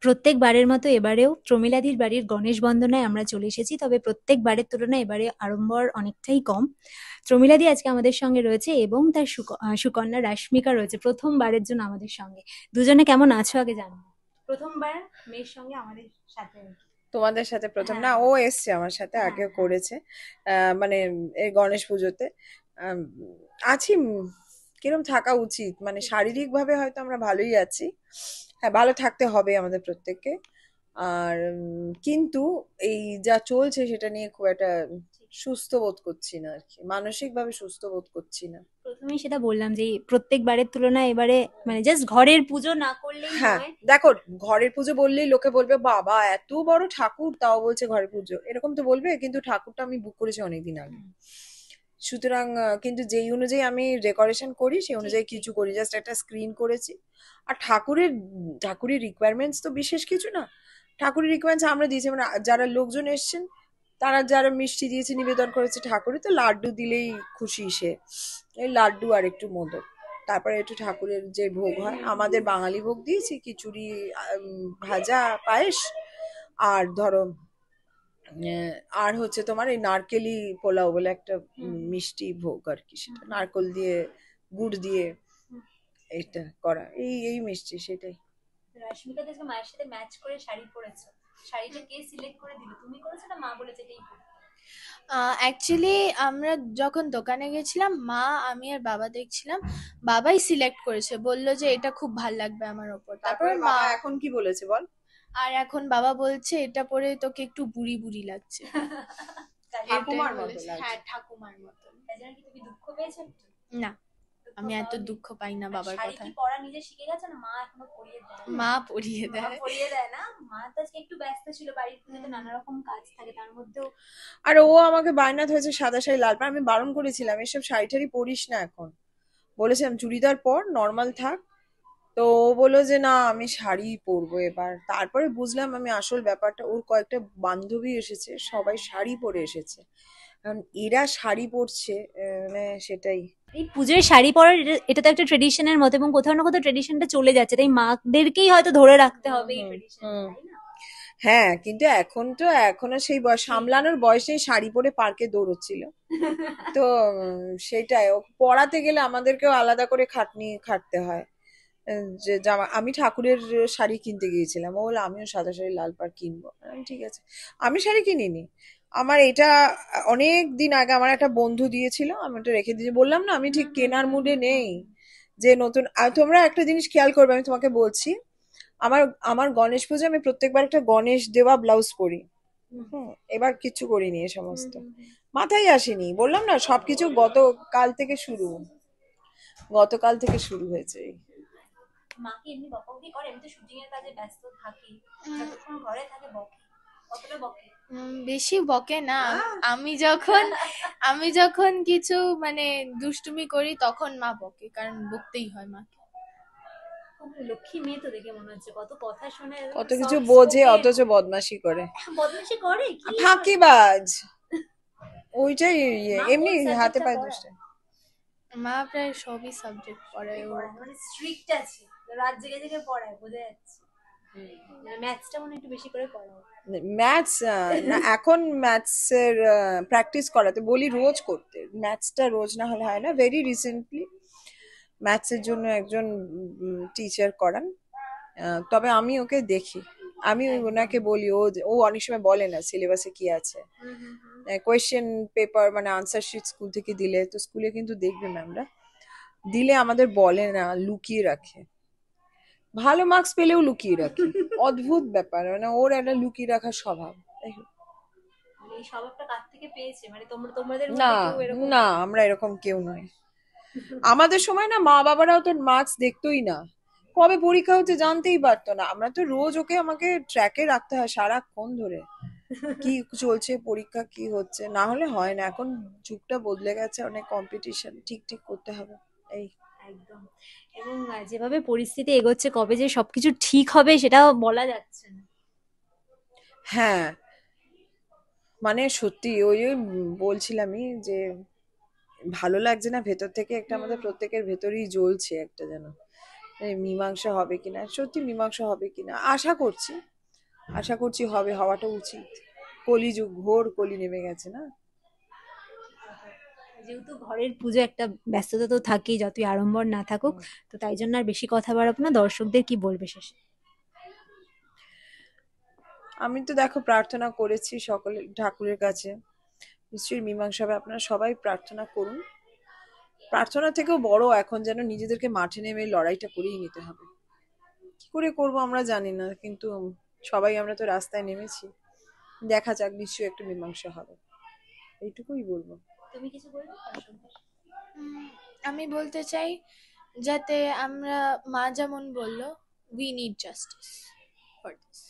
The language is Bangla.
প্রত্যেকবারের মতো এবারেও প্রমীলাদির বাড়ির গণেশ বন্দনায় আমরা চলে এসেছি, তবে প্রত্যেকবারের তুলনায় এবারে আড়ম্বর অনেকটাই কম। প্রমীলাদি আজকে আমাদের সঙ্গে রয়েছে এবং তার সুকন্যা রাশ্মিকা রয়েছে প্রথমবারের জন্য আমাদের সঙ্গে। দুজনে কেমন আছো আগে জানবো। প্রথমবার মেয়ের সঙ্গে আমাদের সাথে। তোমাদের সাথে প্রথম না, ও এসছে আমার সাথে, আগে করেছে মানে এই গণেশ পুজোতে। আম, আছি কিরম থাকা উচিত, মানে শারীরিক ভাবে হয়তো আমরা ভালোই আছি। হ্যাঁ, ভালো থাকতে হবে আমাদের প্রত্যেককে। আর কিন্তু এই যা চলছে সেটা নিয়ে খুব একটা সুস্থ বোধ করছি না আর কি, মানসিক ভাবে সুস্থ বোধ করছি না। প্রথমেই সেটা বললাম যে প্রত্যেকবারের তুলনায় এবারে মানে জাস্ট ঘরের পুজো না করলেই হ্যাঁ, নয়। দেখো, ঘরের পুজো বললেই লোকে বলবে বাবা এত বড় ঠাকুর, তাও বলছে ঘরের পুজো, এরকম তো বলবে, কিন্তু ঠাকুরটা আমি বুক করেছি অনেকদিন আগে। সুতরাং কিন্তু যেই অনুযায়ী আমি ডেকোরেশন করি সেই অনুযায়ী কিছু করি, জাস্ট একটা স্ক্রিন করেছি। আর ঠাকুরের রিকোয়ারমেন্টস তো বিশেষ কিছু না। ঠাকুরের রিকোয়ারমেন্টস আমরা দিয়েছি, মানে যারা লোকজন এসছেন তারা যারা মিষ্টি দিয়েছে, নিবেদন করেছে ঠাকুরের, তো লাড্ডু দিলেই খুশি সে। এই লাড্ডু আর একটু মোদক, তারপরে একটু ঠাকুরের যে ভোগ হয়, আমাদের বাঙালি ভোগ দিয়েছি, খিচুড়ি, ভাজা, পায়েস, আর ধরো আর হচ্ছে তোমার এই নারকেলি পোলাও বলে একটা মিষ্টি ভোগ আর কি, সেটা নারকেল দিয়ে গুড় দিয়ে এটা করা, এই এই মিষ্টি সেটাই। রাশ্মিকা তো আজকে মায়ের সাথে ম্যাচ করে শাড়ি পরেছো। শাড়িটা কে সিলেক্ট করে দিল, তুমি করেছো না মা বলেছে এটাই পরতে? অ্যাকচুয়ালি আমরা যখন দোকানে গেছিলাম, মা, আমি আর বাবা দেখছিলাম, বাবাই সিলেক্ট করেছে, বললো যে এটা খুব ভাল লাগবে আমার ওপর। তারপর তারপরে মা, বাবা এখন কি বলেছে বল? আর এখন বাবা বলছে এটা পরে তোকে একটু বুড়ি বুড়ি লাগছে। ঠাকুমার এটাই মতো বলেছে। লাগছে। হ্যাঁ, ঠাকুমার মতন। তাই জন্য কি তুমি দুঃখ পেয়েছো একটু? না, আমি এত দুঃখ পাই না বাবার শাড়ি কি কথায়। পরা নিজে শিখে গেছো না মা এখনো পরিয়ে দেয়? মা পরিয়ে মা দেয়। পরিয়ে দেয় না? মা তো আজকে একটু ব্যস্ত ছিল, বাড়ির পুজোতে নানা রকম কাজ থাকে, তার মধ্যেও আর ও আমাকে বায়না ধরেছে সাদা শাড়ি লাল পাড়, আমি বারণ করেছিলাম এসব শাড়ি টাড়ি পরিস না এখন, বলেছিলাম চুড়িদার পর, নর্মাল থাক। তো ও বললো যে না আমি শাড়ি পরবো এবার। তারপরে বুঝলাম আমি আসল ব্যাপারটা, ওর কয়েকটা বান্ধবী এসেছে, সবাই শাড়ি পরে এসেছে, কারণ এরা শাড়ি পরছে, মানে সেটাই। এই পুজোয় শাড়ি পরার এটা তো একটা ট্রেডিশনের মতো, এবং কোথাও না কোথাও ট্রেডিশনটা চলে যাচ্ছে, তাই মাদেরকেই হয়তো ধরে রাখতে হবে এই হুম ট্রেডিশন, হুম। তাই না? হ্যাঁ, কিন্তু এখন তো এখনো সেই বয়স, সামলানোর বয়সে শাড়ি পরে পার্কে দৌড়চ্ছিল। তো সেটাই, ও পড়াতে গেলে আমাদেরকেও আলাদা করে খাটনি খাটতে হয়। যে জামা, আমি ঠাকুরের শাড়ি কিনতে গিয়েছিলাম, ও বলে আমিও সাদা শাড়ি লাল পাড় কিনবো। আমি বললাম, ঠিক আছে। আমি শাড়ি কিনিনি, আমার এটা অনেক দিন আগে আমার একটা বন্ধু দিয়েছিল, আমি ওটা রেখে দিয়েছি। বললাম না আমি ঠিক কেনার মুডে নেই, যে নতুন। আর তোমরা একটা জিনিস খেয়াল করবে, আমি তোমাকে বলছি, আমার আমার গণেশ পুজো আমি প্রত্যেকবার একটা গণেশ দেওয়া ব্লাউজ পরি। এবার কিচ্ছু করিনি এ সমস্ত, মাথায় আসেনি। বললাম না সবকিছু গতকাল থেকে শুরু হয়েছে। মা কি এমনি বকাবকি করে? আমি তো শুটিং এর কাজে ব্যস্ত থাকি, যতক্ষণ ঘরে থাকে বকে, কতটা বকে? বেশি বকে না। আমি যখন আমি যখন কিছু মানে দুষ্টুমি করি তখন মা বকে, কারণ বকতেই হয় মাকে। খুব লক্ষ্মী মেয়ে তো দেখে মনে হচ্ছে, কত কথা শোনে, কত কিছু সফট বোঝে স্পোকেন। অথচ বদমাশি করে, বদমাশি করে কি করে? ফাঁকিবাজ, ওইটাই। মা এমনি কোন হাতে সাবজেক্টটা পায়ে পড়ায়? দুষ্টে। মা প্রায় সবই সাবজেক্ট পড়ায় ও। মানে স্ট্রিক্ট আছে, রাত জেগে জেগে পড়ায়, বোঝা যাচ্ছে। মানে ম্যাথসটা মনে হয় একটু বেশি করে পড়ায়। ম্যাথস না, এখন ম্যাথসের প্র্যাকটিস করাতে বলি, রোজ করতে। ম্যাথসটা রোজ না হলে হয় না। ভেরি রিসেন্টলি ম্যাথসের জন্য একজন টিচার করান। তবে আমি ওকে দেখি, আমি ওনাকে বলি, ও অনেক সময় বলে না সিলেবাসে কি আছে। কোয়েশ্চেন পেপার মানে আনসার শিট স্কুল থেকে দিলে, তো স্কুলে কিন্তু দেখবে ম্যামরা দিলে আমাদের বলে না, লুকিয়ে রাখে। ভালো মার্কস পেলেও লুকিয়ে রাখে। অদ্ভুত ব্যাপার, মানে ওর একটা লুকিয়ে রাখার স্বভাব। মানে এই স্বভাবটা কার থেকে পেয়েছে? মানে তোমাদের না মধ্যে কেউ এরকম? না, আমরা এরকম কেউ নয়। আমাদের সময় না মা বাবারাও তো মার্কস দেখতোই না, কবে পরীক্ষা হচ্ছে জানতেই পারতো না। আমরা তো রোজ আমাকে ট্র্যাকে রাখতে হয় সারাক্ষণ ধরে, কি চলছে পরীক্ষা, কি হচ্ছে, না হলে হয় না। এখন যুগটা বদলে গেছে, অনেক কম্পিটিশন, ঠিক ঠিক করতে হবে এই। একদম। এবং যেভাবে পরিস্থিতি এগোচ্ছে, কবে যে সবকিছু ঠিক হবে সেটাও বলা যাচ্ছে না। হ্যাঁ, মানে সত্যি ওই বলছিলামই যে ভালো লাগছে না ভেতর থেকে, একটা আমাদের প্রত্যেকের ভেতরেই জ্বলছে একটা যেন, মীমাংসা হবে কিনা, সত্যি মীমাংসা হবে কিনা আশা করছি হবে, হওয়াটা উচিত। কলিযুগ, ঘোর কলি নেমে গেছে না। যেহেতু ঘরের পুজো একটা ব্যস্ততা তো থাকেই, যতই আড়ম্বর না থাকুক, তো তাই জন্য আর বেশি কথা বাড়াবো না। দর্শকদের কি বলবে শেষে? আমি তো দেখো প্রার্থনা করেছি সকলে ঠাকুরের কাছে, নিশ্চয়ই মীমাংসা হবে। আপনারা সবাই প্রার্থনা করুন। প্রার্থনা থেকেও বড় এখন যেন নিজেদেরকে মাঠে নেমে লড়াইটা করেই নিতে হবে। কি করে করব আমরা জানি না, কিন্তু সবাই আমরা তো রাস্তায় নেমেছি। দেখা যাক, নিশ্চয়ই একটু মীমাংসা হবে, এইটুকুই বলবো। তুমি কিছু বলবে দর্শকদের? উম, আমি বলতে চাই যাতে আমরা, মা যেমন বললো, we need justice for this.